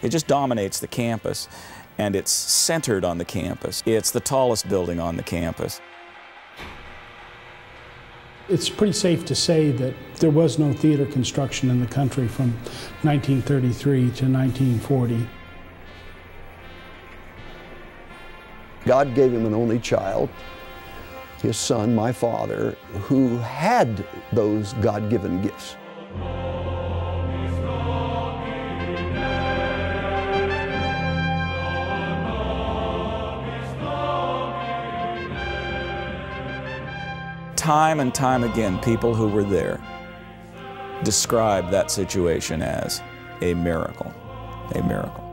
It just dominates the campus, and it's centered on the campus. It's the tallest building on the campus. It's pretty safe to say that there was no theater construction in the country from 1933 to 1940. God gave him an only child, his son, my father, who had those God-given gifts. Time and time again, people who were there described that situation as a miracle, a miracle.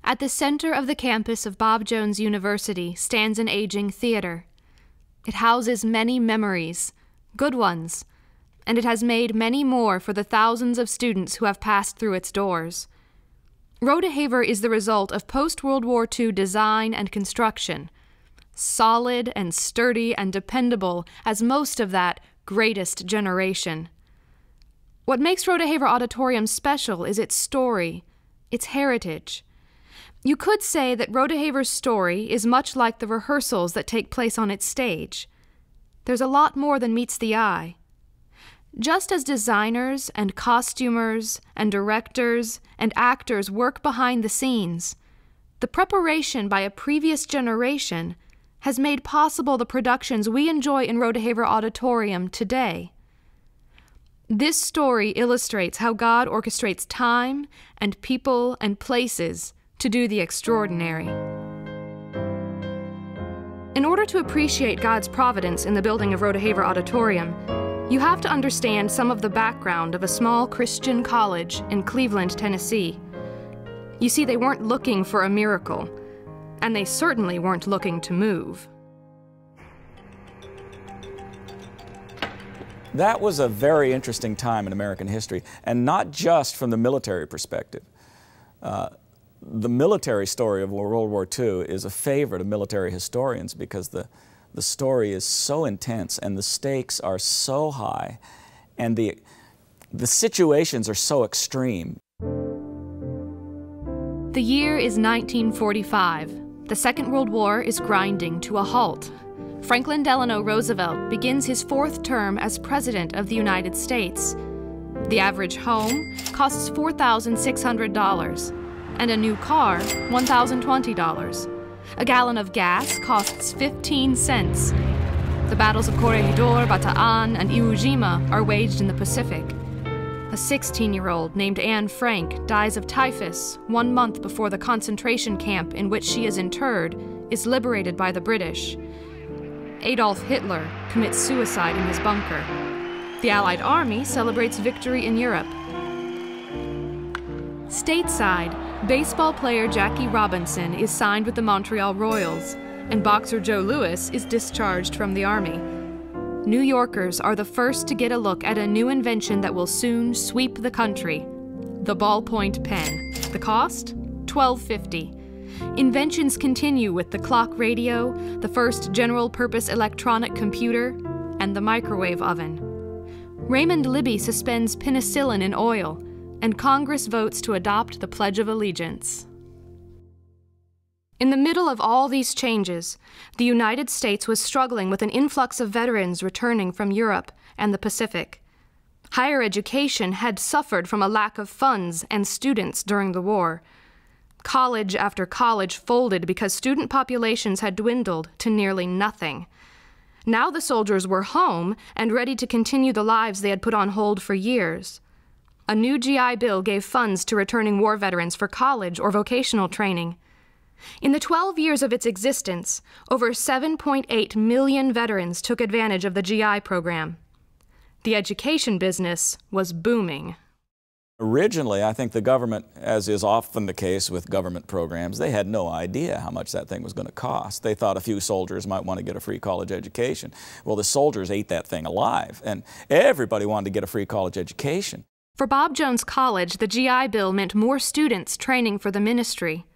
At the center of the campus of Bob Jones University stands an aging theater. It houses many memories, good ones, and it has made many more for the thousands of students who have passed through its doors. Rodeheaver is the result of post-World War II design and construction, solid and sturdy and dependable as most of that greatest generation. What makes Rodeheaver Auditorium special is its story, its heritage. You could say that Rodeheaver's story is much like the rehearsals that take place on its stage. There's a lot more than meets the eye. Just as designers and costumers and directors and actors work behind the scenes, the preparation by a previous generation has made possible the productions we enjoy in Rodeheaver Auditorium today. This story illustrates how God orchestrates time and people and places to do the extraordinary. In order to appreciate God's providence in the building of Rodeheaver Auditorium, you have to understand some of the background of a small Christian college in Cleveland, Tennessee. You see, they weren't looking for a miracle, and they certainly weren't looking to move. That was a very interesting time in American history, and not just from the military perspective. The military story of World War II is a favorite of military historians because the story is so intense and the stakes are so high and the situations are so extreme. The year is 1945. The Second World War is grinding to a halt. Franklin Delano Roosevelt begins his fourth term as President of the United States. The average home costs $4,600. And a new car, $1,020. A gallon of gas costs 15 cents. The battles of Corregidor, Bataan, and Iwo Jima are waged in the Pacific. A 16-year-old named Anne Frank dies of typhus 1 month before the concentration camp in which she is interred is liberated by the British. Adolf Hitler commits suicide in his bunker. The Allied Army celebrates victory in Europe. Stateside, baseball player Jackie Robinson is signed with the Montreal Royals, and boxer Joe Louis is discharged from the Army. New Yorkers are the first to get a look at a new invention that will soon sweep the country: the ballpoint pen. The cost? $12.50. Inventions continue with the clock radio, the first general-purpose electronic computer, and the microwave oven. Raymond Libby suspends penicillin in oil, and Congress votes to adopt the Pledge of Allegiance. In the middle of all these changes, the United States was struggling with an influx of veterans returning from Europe and the Pacific. Higher education had suffered from a lack of funds and students during the war. College after college folded because student populations had dwindled to nearly nothing. Now the soldiers were home and ready to continue the lives they had put on hold for years. A new GI Bill gave funds to returning war veterans for college or vocational training. In the 12 years of its existence, over 7.8 million veterans took advantage of the GI program. The education business was booming. Originally, I think the government, as is often the case with government programs, they had no idea how much that thing was going to cost. They thought a few soldiers might want to get a free college education. Well, the soldiers ate that thing alive, and everybody wanted to get a free college education. For Bob Jones College, the GI Bill meant more students training for the ministry.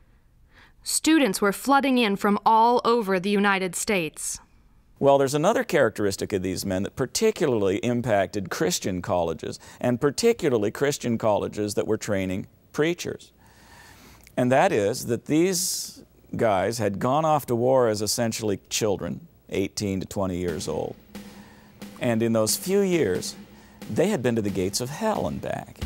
Students were flooding in from all over the United States. Well, there's another characteristic of these men that particularly impacted Christian colleges, and particularly Christian colleges that were training preachers. And that is that these guys had gone off to war as essentially children, 18 to 20 years old. And in those few years, they had been to the gates of hell and back.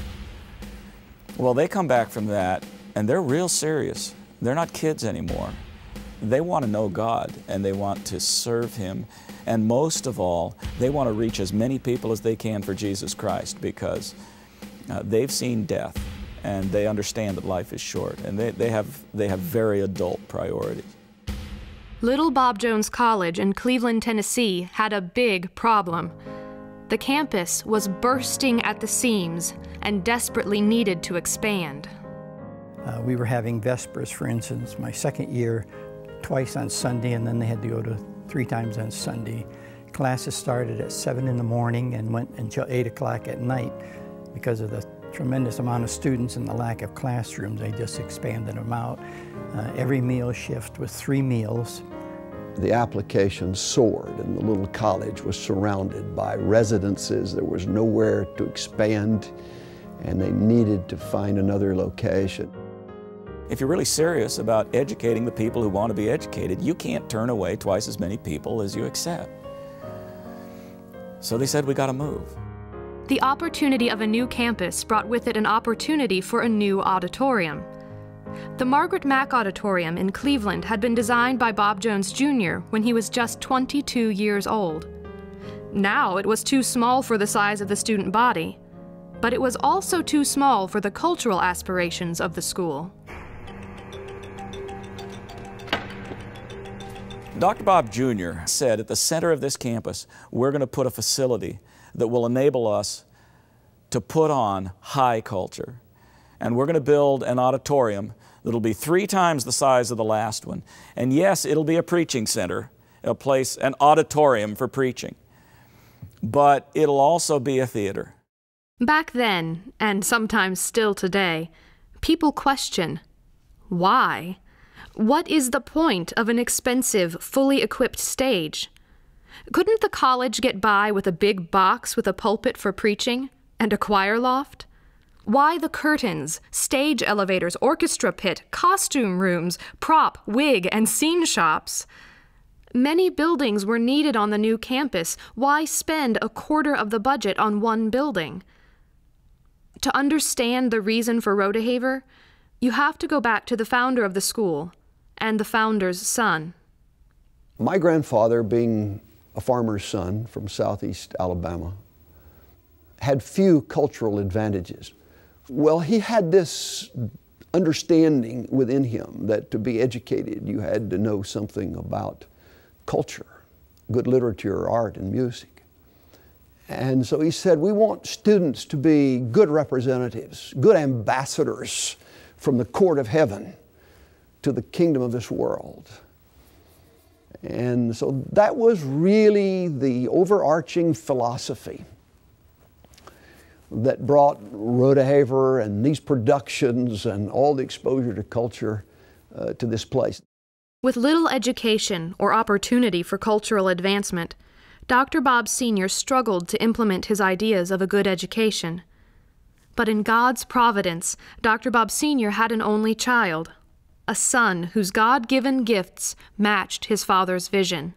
Well, they come back from that, and they're real serious. They're not kids anymore. They want to know God, and they want to serve Him, and most of all, they want to reach as many people as they can for Jesus Christ, because they've seen death, and they understand that life is short, and they have very adult priorities. Little Bob Jones College in Cleveland, Tennessee had a big problem. The campus was bursting at the seams and desperately needed to expand. We were having Vespers, for instance, my second year, twice on Sunday, and then they had to go to 3 times on Sunday. Classes started at 7 in the morning and went until 8 o'clock at night. Because of the tremendous amount of students and the lack of classrooms, they just expanded them out. Every meal shift was 3 meals. The application soared, and the little college was surrounded by residences. There was nowhere to expand, and they needed to find another location. If you're really serious about educating the people who want to be educated, you can't turn away twice as many people as you accept. So they said, we got to move. The opportunity of a new campus brought with it an opportunity for a new auditorium. The Margaret Mack Auditorium in Cleveland had been designed by Bob Jones Jr. when he was just 22 years old. Now it was too small for the size of the student body, but it was also too small for the cultural aspirations of the school. Dr. Bob Jr. said at the center of this campus, we're going to put a facility that will enable us to put on high culture. And we're going to build an auditorium that'll be 3 times the size of the last one. And yes, it'll be a preaching center, a place, an auditorium for preaching. But it'll also be a theater. Back then, and sometimes still today, people question, why? What is the point of an expensive, fully equipped stage? Couldn't the college get by with a big box with a pulpit for preaching and a choir loft? Why the curtains, stage elevators, orchestra pit, costume rooms, prop, wig, and scene shops? Many buildings were needed on the new campus. Why spend a quarter of the budget on one building? To understand the reason for Rodeheaver, you have to go back to the founder of the school and the founder's son. My grandfather, being a farmer's son from southeast Alabama, had few cultural advantages. Well, he had this understanding within him that to be educated, you had to know something about culture, good literature, art, and music. And so he said, we want students to be good representatives, good ambassadors from the court of heaven to the kingdom of this world. And so that was really the overarching philosophy that brought Rodeheaver and these productions and all the exposure to culture to this place. With little education or opportunity for cultural advancement, Dr. Bob Sr. struggled to implement his ideas of a good education. But in God's providence, Dr. Bob Sr. had an only child, a son whose God-given gifts matched his father's vision.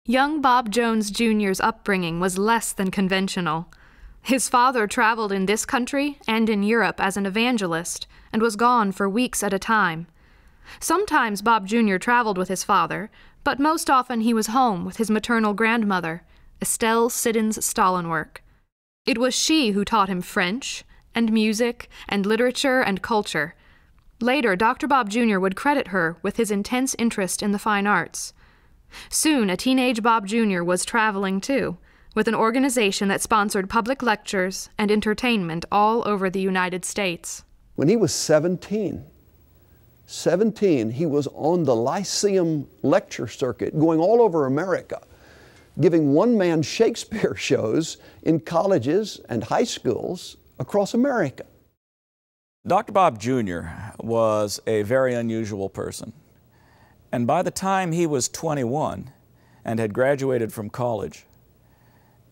Young Bob Jones Jr.'s upbringing was less than conventional. His father traveled in this country and in Europe as an evangelist and was gone for weeks at a time. Sometimes Bob Jr. traveled with his father, but most often he was home with his maternal grandmother, Estelle Siddons Stallenwerk. It was she who taught him French and music and literature and culture. Later, Dr. Bob Jr. would credit her with his intense interest in the fine arts. Soon, a teenage Bob Jr. was traveling too, with an organization that sponsored public lectures and entertainment all over the United States. When he was 17, he was on the Lyceum lecture circuit, going all over America, giving one-man Shakespeare shows in colleges and high schools across America. Dr. Bob Jr. was a very unusual person. And by the time he was 21 and had graduated from college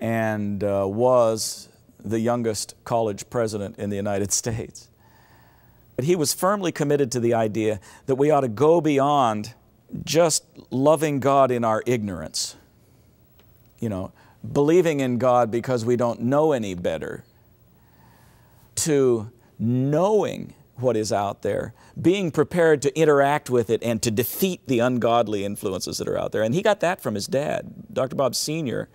and was the youngest college president in the United States, but he was firmly committed to the idea that we ought to go beyond just loving God in our ignorance, you know, believing in God because we don't know any better, to knowing what is out there, being prepared to interact with it and to defeat the ungodly influences that are out there. And he got that from his dad. Dr. Bob Sr.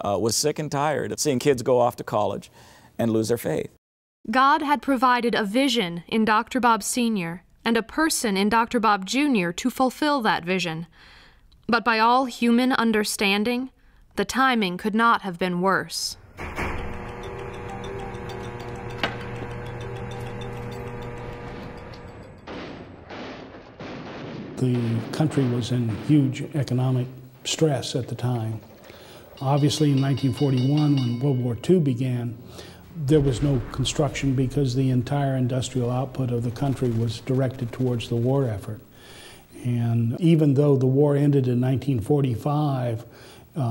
Was sick and tired of seeing kids go off to college and lose their faith. God had provided a vision in Dr. Bob Sr. and a person in Dr. Bob Jr. to fulfill that vision. But by all human understanding, the timing could not have been worse. The country was in huge economic stress at the time. Obviously, in 1941, when World War II began, there was no construction because the entire industrial output of the country was directed towards the war effort. And even though the war ended in 1945,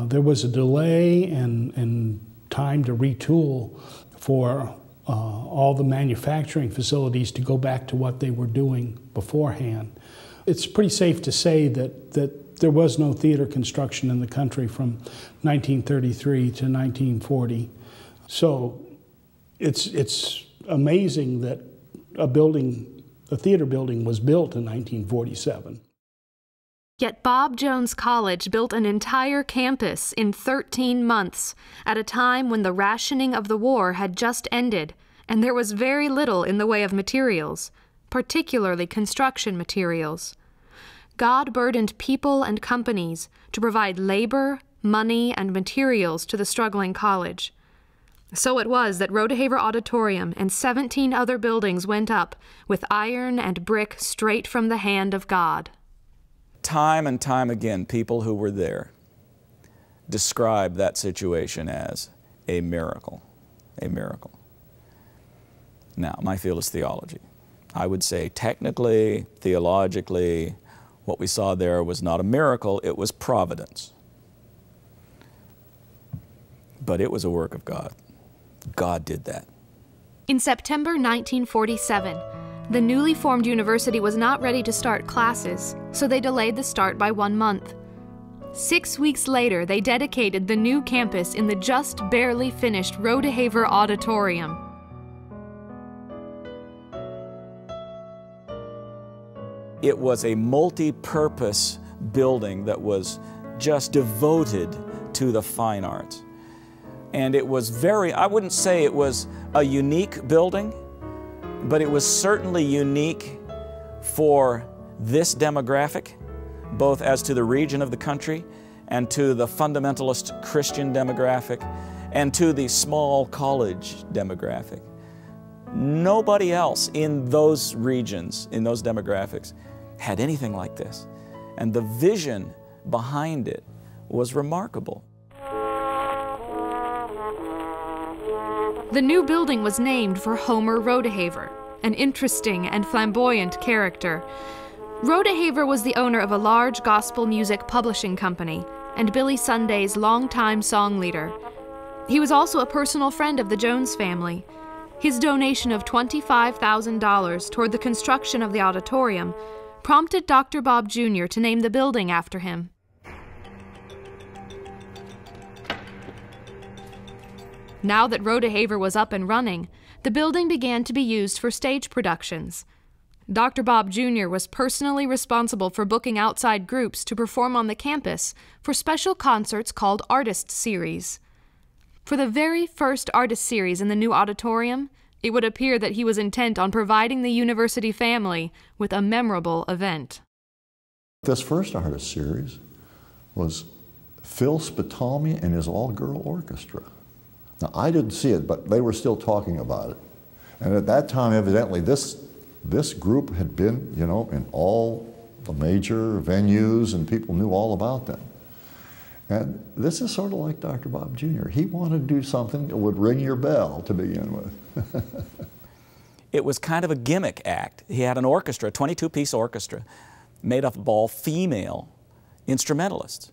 there was a delay and time to retool for all the manufacturing facilities to go back to what they were doing beforehand. It's pretty safe to say that there was no theater construction in the country from 1933 to 1940. So it's amazing that a theater building was built in 1947. Yet Bob Jones College built an entire campus in 13 months at a time when the rationing of the war had just ended and there was very little in the way of materials, particularly construction materials. God burdened people and companies to provide labor, money, and materials to the struggling college. So it was that Rodeheaver Auditorium and 17 other buildings went up with iron and brick straight from the hand of God. Time and time again, people who were there described that situation as a miracle, a miracle. Now, my field is theology. I would say technically, theologically, what we saw there was not a miracle, it was providence. But it was a work of God. God did that. In September 1947, the newly formed university was not ready to start classes, so they delayed the start by 1 month. 6 weeks later, they dedicated the new campus in the just barely finished Rodeheaver Auditorium. It was a multi-purpose building that was just devoted to the fine arts. And it was I wouldn't say it was a unique building, but it was certainly unique for this demographic, both as to the region of the country and to the fundamentalist Christian demographic and to the small college demographic. Nobody else in those regions, in those demographics, had anything like this. And the vision behind it was remarkable. The new building was named for Homer Rodeheaver, an interesting and flamboyant character. Rodeheaver was the owner of a large gospel music publishing company and Billy Sunday's longtime song leader. He was also a personal friend of the Jones family. His donation of $25,000 toward the construction of the auditorium prompted Dr. Bob Jr. to name the building after him. Now that Rodeheaver was up and running, the building began to be used for stage productions. Dr. Bob Jr. was personally responsible for booking outside groups to perform on the campus for special concerts called Artist Series. For the very first Artist Series in the new auditorium, it would appear that he was intent on providing the university family with a memorable event. This first Artist Series was Phil Spitalmi and his all-girl orchestra. Now, I didn't see it, but they were still talking about it. And at that time, evidently, this group had been, you know, in all the major venues, and people knew all about them. And this is sort of like Dr. Bob Jr. He wanted to do something that would ring your bell to begin with. It was kind of a gimmick act. He had an orchestra, a 22-piece orchestra, made up of all female instrumentalists.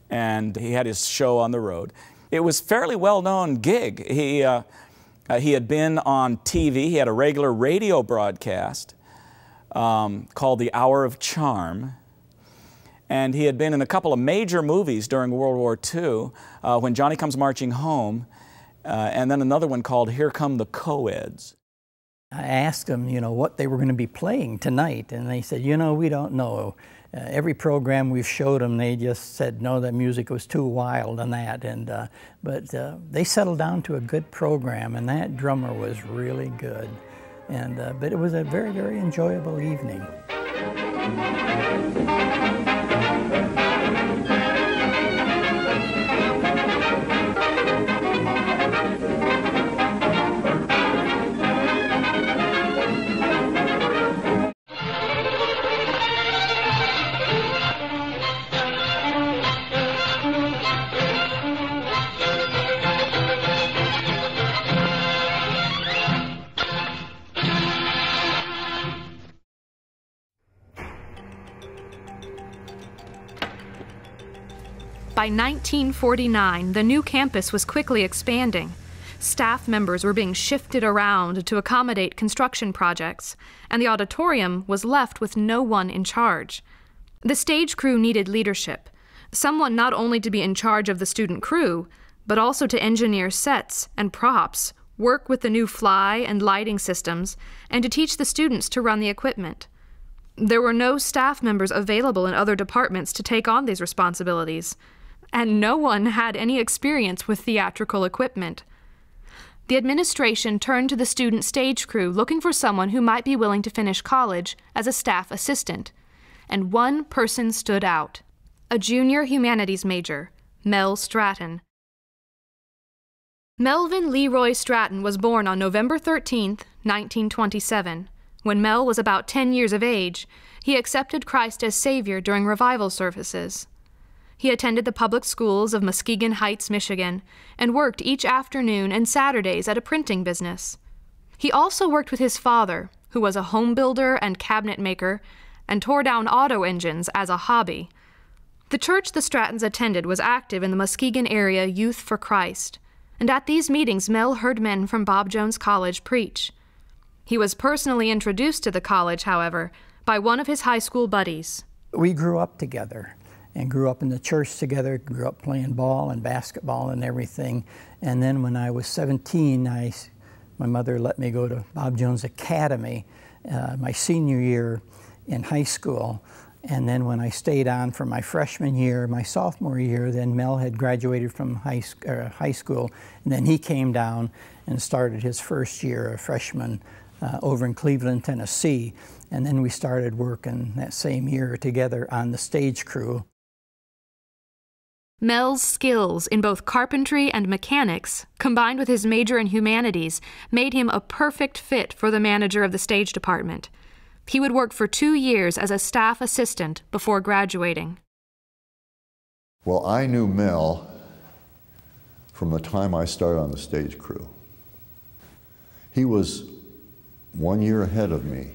And he had his show on the road. It was a fairly well-known gig. He had been on TV. He had a regular radio broadcast called The Hour of Charm. And he had been in a couple of major movies during World War II, When Johnny Comes Marching Home, and then another one called Here Come the Co-eds. I asked them, you know, what they were going to be playing tonight, and they said, you know, we don't know. Every program we've showed them, they just said, no, that music was too wild and that. And, but they settled down to a good program, and that drummer was really good. And, but it was a very, very enjoyable evening. By 1949, the new campus was quickly expanding. Staff members were being shifted around to accommodate construction projects, and the auditorium was left with no one in charge. The stage crew needed leadership, someone not only to be in charge of the student crew, but also to engineer sets and props, work with the new fly and lighting systems, and to teach the students to run the equipment. There were no staff members available in other departments to take on these responsibilities, and no one had any experience with theatrical equipment. The administration turned to the student stage crew looking for someone who might be willing to finish college as a staff assistant, and one person stood out: a junior humanities major, Mel Stratton. Melvin Leroy Stratton was born on November 13, 1927. When Mel was about 10 years of age, he accepted Christ as Savior during revival services. He attended the public schools of Muskegon Heights, Michigan, and worked each afternoon and Saturdays at a printing business. He also worked with his father, who was a home builder and cabinet maker, and tore down auto engines as a hobby. The church the Strattons attended was active in the Muskegon area Youth for Christ, and at these meetings Mel heard men from Bob Jones College preach. He was personally introduced to the college, however, by one of his high school buddies. We grew up together and grew up in the church together, grew up playing ball and basketball and everything. And then when I was 17, my mother let me go to Bob Jones Academy my senior year in high school. And then when I stayed on for my freshman year, my sophomore year, then Mel had graduated from high school, and then he came down and started his first year, a freshman, over in Cleveland, Tennessee. And then we started working that same year together on the stage crew. Mel's skills in both carpentry and mechanics, combined with his major in humanities, made him a perfect fit for the manager of the stage department. He would work for 2 years as a staff assistant before graduating. Well, I knew Mel from the time I started on the stage crew. He was 1 year ahead of me.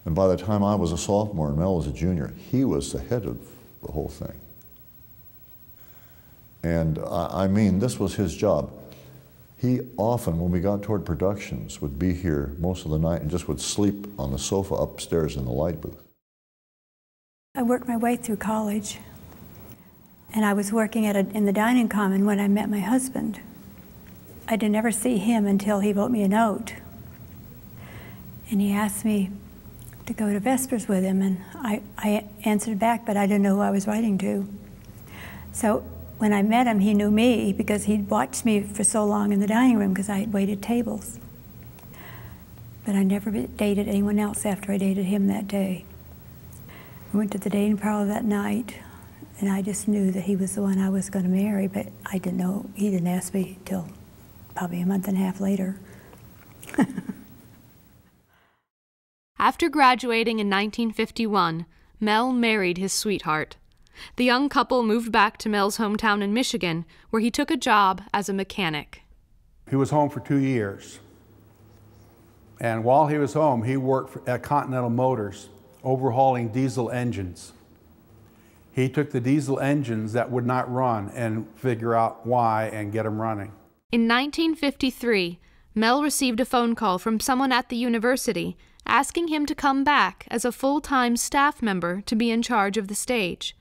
And by the time I was a sophomore and Mel was a junior, he was the head of the whole thing. And I mean, this was his job. He often, when we got toward productions, would be here most of the night and just would sleep on the sofa upstairs in the light booth. I worked my way through college, and I was working in the dining common when I met my husband. I did never see him until he wrote me a note. And he asked me to go to Vespers with him, and I answered back, but I didn't know who I was writing to. So when I met him, he knew me because he'd watched me for so long in the dining room because I had waited tables. But I never dated anyone else after I dated him that day. I went to the dating parlor that night, And I just knew that he was the one I was going to marry, but I didn't know, he didn't ask me till probably a month and a half later. After graduating in 1951, Mel married his sweetheart. The young couple moved back to Mel's hometown in Michigan, where he took a job as a mechanic. He was home for 2 years. And while he was home, he worked at Continental Motors, overhauling diesel engines. He took the diesel engines that would not run and figure out why and get them running. In 1953, Mel received a phone call from someone at the university asking him to come back as a full-time staff member to be in charge of the stage.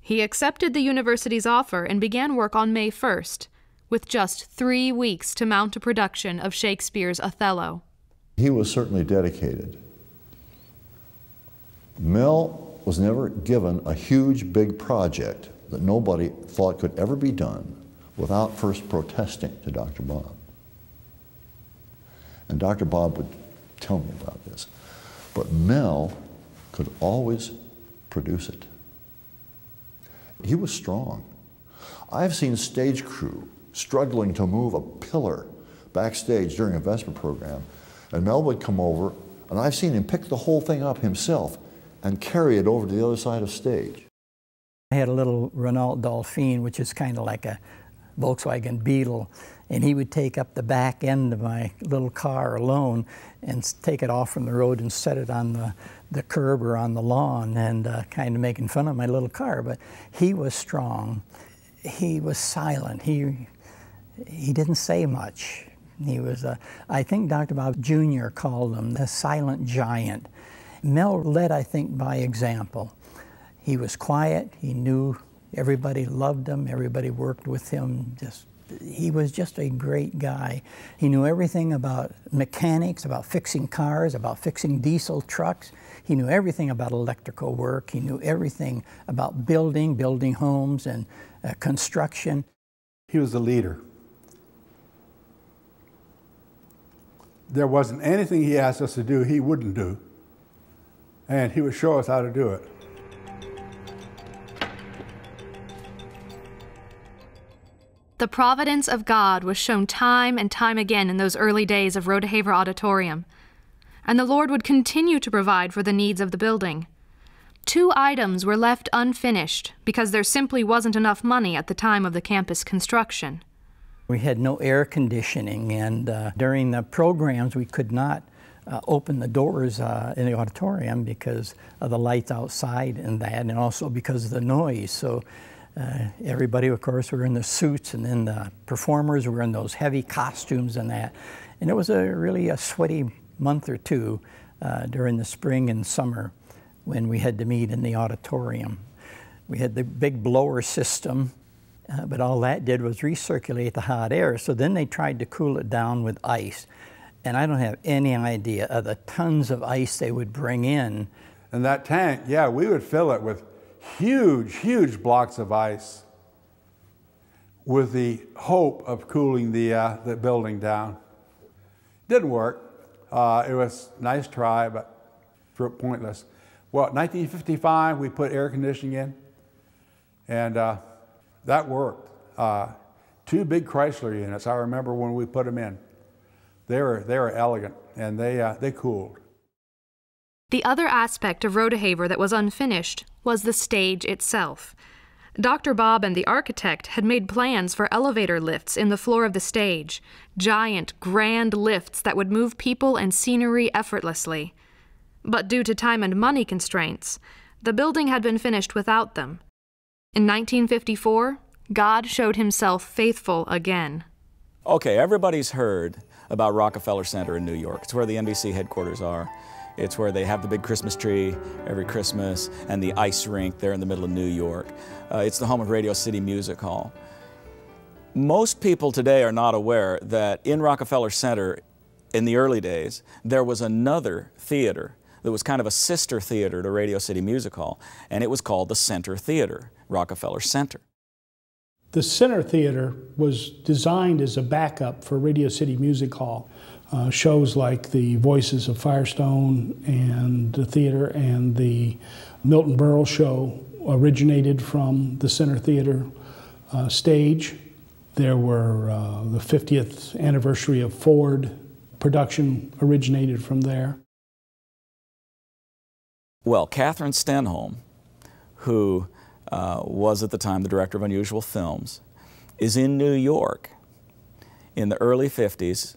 He accepted the university's offer and began work on May 1st, with just 3 weeks to mount a production of Shakespeare's Othello. He was certainly dedicated. Mel was never given a huge, big project that nobody thought could ever be done without first protesting to Dr. Bob. And Dr. Bob would tell me about this. But Mel could always produce it. He was strong. I've seen stage crew struggling to move a pillar backstage during a Vesper program, and Mel would come over, and I've seen him pick the whole thing up himself and carry it over to the other side of stage. I had a little Renault Dauphine, which is kind of like a Volkswagen Beetle, and he would take up the back end of my little car alone and take it off from the road and set it on the curb or on the lawn, and kind of making fun of my little car. But he was strong. He was silent. He didn't say much. He was, I think Dr. Bob Jr. called him the silent giant. Mel led, I think, by example. He was quiet. He knew everybody loved him. Everybody worked with him. He was just a great guy. He knew everything about mechanics, about fixing cars, about fixing diesel trucks. He knew everything about electrical work. He knew everything about building homes and construction. He was a leader. There wasn't anything he asked us to do he wouldn't do, and he would show us how to do it. The providence of God was shown time and time again in those early days of Rodeheaver Auditorium, and the Lord would continue to provide for the needs of the building. 2 items were left unfinished because there simply wasn't enough money at the time of the campus construction. We had no air conditioning, and during the programs we could not open the doors in the auditorium because of the lights outside and that, and also because of the noise. So everybody, of course, were in the suits, and then the performers were in those heavy costumes and that. And it was really a sweaty month or two during the spring and summer when we had to meet in the auditorium. We had the big blower system, but all that did was recirculate the hot air. So then they tried to cool it down with ice. And I don't have any idea of the tons of ice they would bring in. And that tank, yeah, we would fill it with huge, huge blocks of ice with the hope of cooling the building down. Didn't work. It was a nice try, but pointless. Well, 1955, we put air conditioning in, and that worked. 2 big Chrysler units, I remember when we put them in. They were elegant, and they cooled. The other aspect of Rodeheaver that was unfinished was the stage itself. Dr. Bob and the architect had made plans for elevator lifts in the floor of the stage, giant, grand lifts that would move people and scenery effortlessly. But due to time and money constraints, the building had been finished without them. In 1954, God showed himself faithful again. Okay, everybody's heard about Rockefeller Center in New York. It's where the NBC headquarters are. It's where they have the big Christmas tree every Christmas and the ice rink there in the middle of New York. It's the home of Radio City Music Hall. Most people today are not aware that in Rockefeller Center, in the early days, there was another theater that was kind of a sister theater to Radio City Music Hall, and it was called the Center Theater, Rockefeller Center. The Center Theater was designed as a backup for Radio City Music Hall. Shows like the Voices of Firestone and the theater and the Milton Berle show originated from the Center Theater stage. There were the 50th anniversary of Ford production originated from there. Well, Catherine Stenholm, who was at the time the director of Unusual Films, is in New York in the early 50s,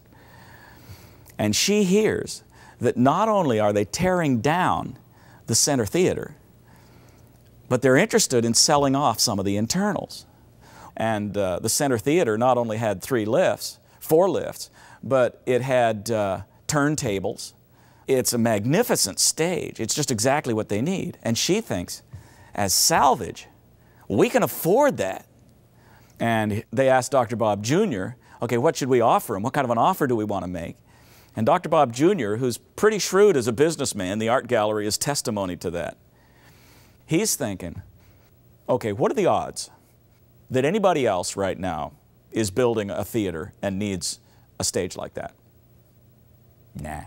and she hears that not only are they tearing down the Center Theater, but they're interested in selling off some of the internals. And the Center Theater not only had 4 lifts, but it had turntables. It's a magnificent stage. It's just exactly what they need. And she thinks, as salvage, we can afford that. And they asked Dr. Bob Jr., okay, what should we offer him? What kind of an offer do we want to make? And Dr. Bob Jr., who's pretty shrewd as a businessman, the art gallery is testimony to that. He's thinking, okay, what are the odds that anybody else right now is building a theater and needs a stage like that? Nah.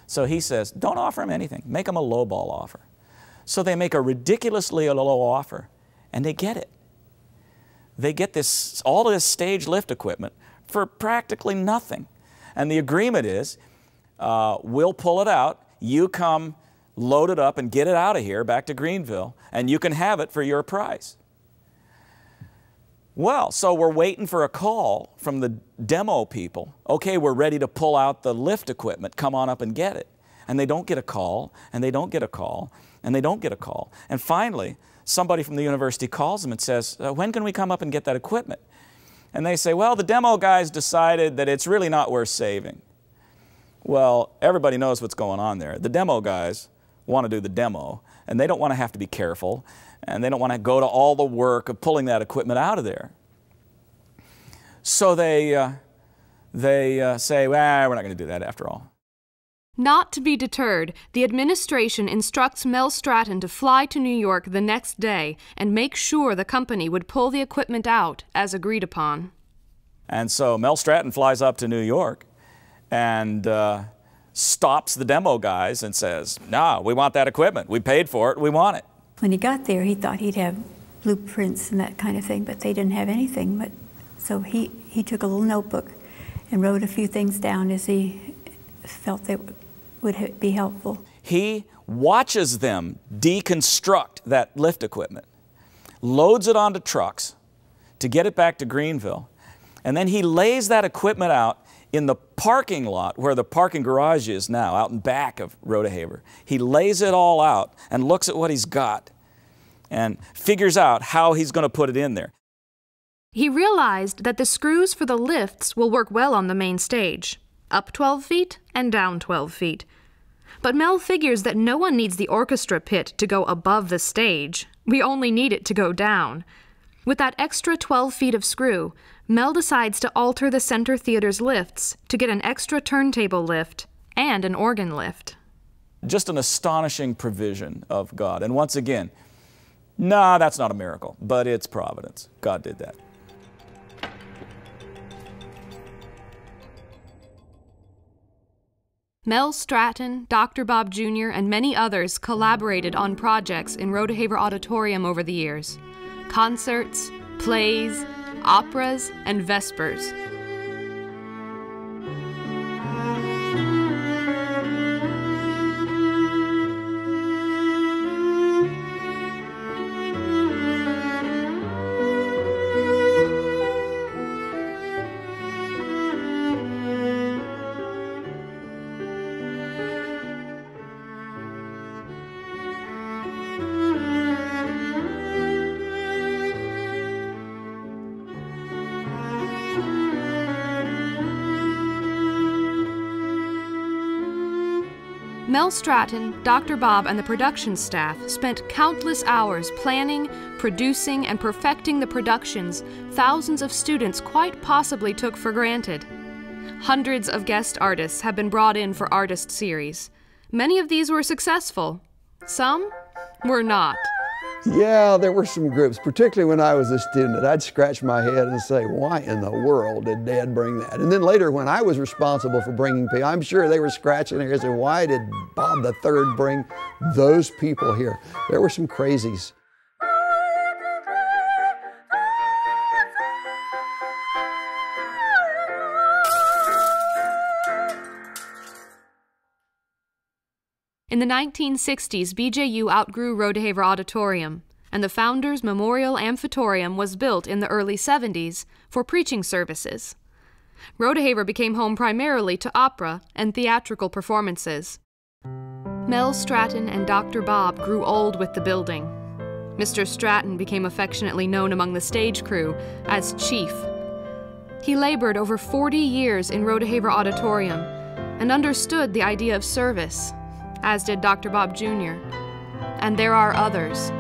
So he says, don't offer him anything. Make him a lowball offer. So they make a ridiculously low offer, and they get it. They get all this stage lift equipment for practically nothing. And the agreement is, we'll pull it out, you come load it up and get it out of here back to Greenville, and you can have it for your price. Well, so we're waiting for a call from the demo people. Okay, we're ready to pull out the lift equipment. Come on up and get it. And they don't get a call, and they don't get a call, and they don't get a call. And finally, somebody from the university calls them and says, when can we come up and get that equipment? And they say, well, the demo guys decided that it's really not worth saving. Well, everybody knows what's going on there. The demo guys want to do the demo, and they don't want to have to be careful, and they don't want to go to all the work of pulling that equipment out of there. So they say, well, we're not going to do that after all. Not to be deterred, the administration instructs Mel Stratton to fly to New York the next day and make sure the company would pull the equipment out as agreed upon. And so Mel Stratton flies up to New York and stops the demo guys and says, no, we want that equipment. We paid for it. We want it. When he got there, he thought he'd have blueprints and that kind of thing, but they didn't have anything. But so he took a little notebook and wrote a few things down as he felt they would be helpful. He watches them deconstruct that lift equipment, loads it onto trucks to get it back to Greenville, and then he lays that equipment out in the parking lot where the parking garage is now, out in back of Rodeheaver. He lays it all out and looks at what he's got and figures out how he's going to put it in there. He realized that the screws for the lifts will work well on the main stage, up 12 feet and down 12 feet. But Mel figures that no one needs the orchestra pit to go above the stage. We only need it to go down. With that extra 12 feet of screw, Mel decides to alter the Center Theater's lifts to get an extra turntable lift and an organ lift. Just an astonishing provision of God. And once again, nah, that's not a miracle, but it's providence. God did that. Mel Stratton, Dr. Bob Jr., and many others collaborated on projects in Rodeheaver Auditorium over the years. Concerts, plays, operas, and vespers. Mel Stratton, Dr. Bob, and the production staff spent countless hours planning, producing, and perfecting the productions thousands of students quite possibly took for granted. Hundreds of guest artists have been brought in for artist series. Many of these were successful. Some were not. Yeah, there were some groups, particularly when I was a student, I'd scratch my head and say, why in the world did Dad bring that? And then later when I was responsible for bringing people, I'm sure they were scratching their heads and saying, why did Bob III bring those people here? There were some crazies. In the 1960s, BJU outgrew Rodeheaver Auditorium, and the Founders Memorial Amphitorium was built in the early 70s for preaching services. Rodeheaver became home primarily to opera and theatrical performances. Mel Stratton and Dr. Bob grew old with the building. Mr. Stratton became affectionately known among the stage crew as Chief. He labored over 40 years in Rodeheaver Auditorium and understood the idea of service, as did Dr. Bob Jr. And there are others.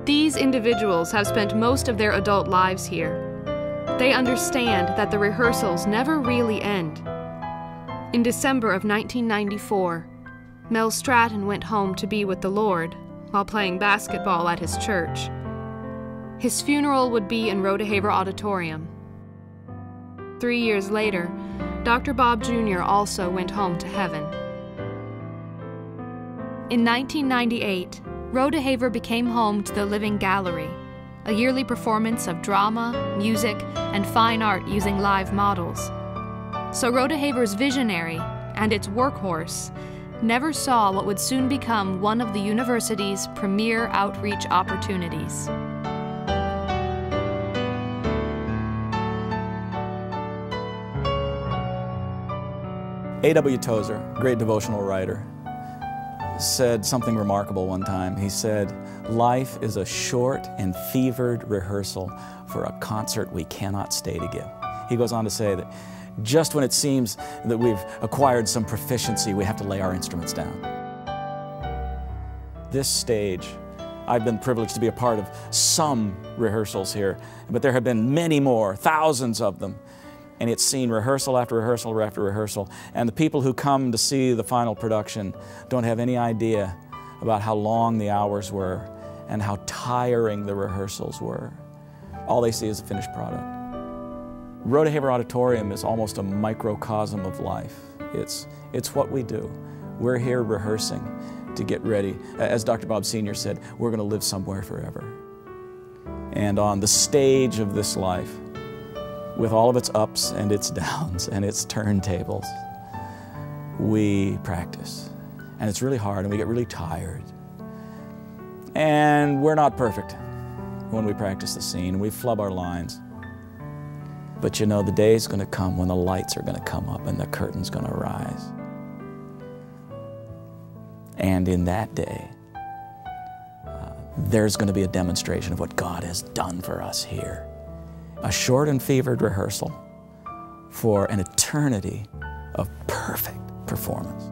These individuals have spent most of their adult lives here. They understand that the rehearsals never really end. In December of 1994, Mel Stratton went home to be with the Lord while playing basketball at his church. His funeral would be in Rodeheaver Auditorium. 3 years later, Dr. Bob Jr. also went home to heaven. In 1998, Rodeheaver became home to the Living Gallery, a yearly performance of drama, music, and fine art using live models. So Rodeheaver's visionary and its workhorse never saw what would soon become one of the university's premier outreach opportunities. A.W. Tozer, great devotional writer, said something remarkable one time. He said, "Life is a short and fevered rehearsal for a concert we cannot stay to give." He goes on to say that just when it seems that we've acquired some proficiency, we have to lay our instruments down. This stage, I've been privileged to be a part of some rehearsals here, but there have been many more, thousands of them. And it's seen rehearsal after rehearsal after rehearsal. And the people who come to see the final production don't have any idea about how long the hours were and how tiring the rehearsals were. All they see is the finished product. Rodeheaver Auditorium is almost a microcosm of life. It's what we do. We're here rehearsing to get ready. As Dr. Bob Sr. said, we're going to live somewhere forever. And on the stage of this life, with all of its ups and its downs and its turntables, we practice. And it's really hard and we get really tired. And we're not perfect when we practice the scene. We flub our lines. But you know, the day's going to come when the lights are going to come up and the curtain's going to rise. And in that day, there's going to be a demonstration of what God has done for us here. A short and fevered rehearsal for an eternity of perfect performance.